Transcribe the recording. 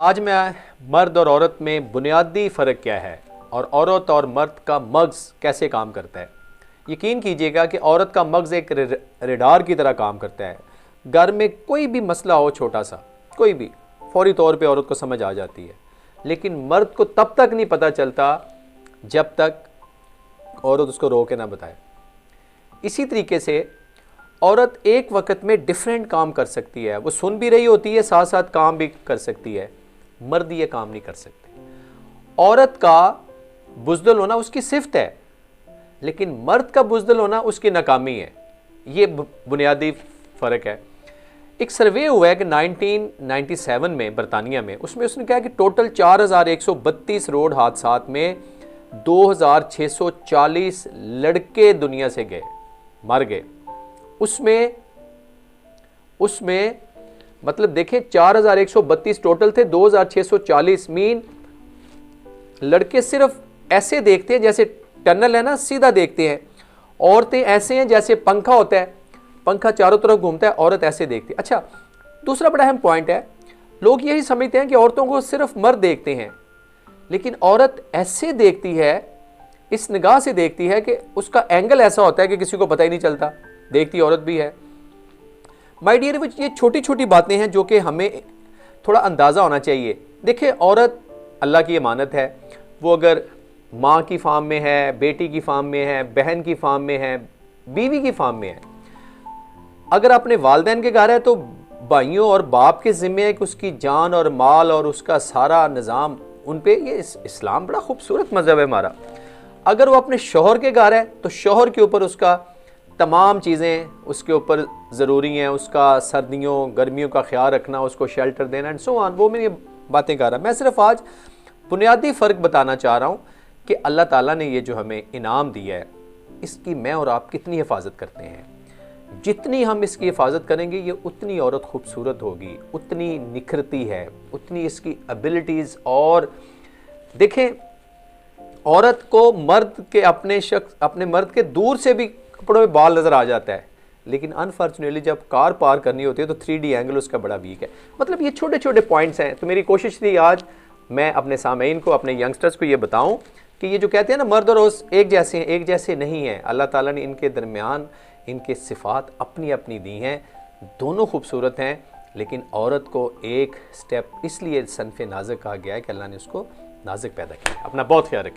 आज मैं मर्द और औरत में बुनियादी फ़र्क क्या है और औरत और मर्द का मग़ज़ कैसे काम करता है। यकीन कीजिएगा कि औरत का मग़ज़ एक रेडार की तरह काम करता है। घर में कोई भी मसला हो, छोटा सा कोई भी, फौरी तौर पे औरत को समझ आ जाती है। लेकिन मर्द को तब तक नहीं पता चलता जब तक औरत उसको रो के ना बताए। इसी तरीके से औरत एक वक्त में डिफरेंट काम कर सकती है। वो सुन भी रही होती है, साथ साथ काम भी कर सकती है। मर्द ये काम नहीं कर सकते। औरत का बुज़दिल होना उसकी सिफ्त है, लेकिन मर्द का बुज़दिल होना उसकी नाकामी है। ये बुनियादी फ़र्क है। एक सर्वे हुआ है कि 1997 में बरतानिया में, उसमें उसने कहा कि टोटल 4132 रोड हादसात में 2640 लड़के दुनिया से गए, मर गए। उसमें मतलब देखें 4132 टोटल थे, 2640 मीन लड़के सिर्फ ऐसे देखते हैं जैसे टनल है ना, सीधा देखते हैं। औरतें ऐसे हैं जैसे पंखा होता है, पंखा चारों तरफ घूमता है, औरत ऐसे देखती है। अच्छा, दूसरा बड़ा अहम पॉइंट है, लोग यही समझते हैं कि औरतों को सिर्फ मर्द देखते हैं, लेकिन औरत ऐसे देखती है, इस निगाह से देखती है कि उसका एंगल ऐसा होता है कि किसी को पता ही नहीं चलता, देखती औरत भी है। माय डियर, ये छोटी छोटी बातें हैं जो कि हमें थोड़ा अंदाज़ा होना चाहिए। देखिए, औरत अल्लाह की अमानत है। वो अगर माँ की फार्म में है, बेटी की फार्म में है, बहन की फार्म में है, बीवी की फार्म में है, अगर अपने वालिदैन के घर है तो भाइयों और बाप के ज़िम्मे है कि उसकी जान और माल और उसका सारा निज़ाम उन पे। ये इस्लाम बड़ा खूबसूरत मज़हब है हमारा। अगर वो अपने शौहर के घर है तो शौहर के ऊपर उसका तमाम चीज़ें उसके ऊपर ज़रूरी हैं, उसका सर्दियों गर्मियों का ख्याल रखना, उसको शेल्टर देना एंड सो ऑन। वो मैं ये बातें कर रहा। मैं सिर्फ आज बुनियादी फ़र्क बताना चाह रहा हूँ कि अल्लाह ताला ने ये जो हमें इनाम दिया है, इसकी मैं और आप कितनी हिफाजत करते हैं। जितनी हम इसकी हिफाजत करेंगे, ये उतनी औरत खूबसूरत होगी, उतनी निखरती है, उतनी इसकी एबिलिटीज़। और देखें, औरत को मर्द के अपने मर्द के दूर से भी कपड़ों में बाल नज़र आ जाता है, लेकिन अनफॉर्चुनेटली जब कार पार करनी होती है तो 3D एंगल उसका बड़ा वीक है। मतलब ये छोटे छोटे पॉइंट्स हैं। तो मेरी कोशिश थी आज मैं अपने सामईन को, अपने यंगस्टर्स को ये बताऊं कि ये जो कहते हैं ना मर्द और औरत एक जैसे हैं, एक जैसे नहीं हैं। अल्लाह ताला ने इनके दरमियान इनके सिफ़ात अपनी अपनी दी हैं। दोनों खूबसूरत हैं, लेकिन औरत को एक स्टेप इसलिए सनफ़े नाज़िक कहा गया है कि अल्लाह ने उसको नाज़िक पैदा किया। अपना बहुत ख्याल रखिए।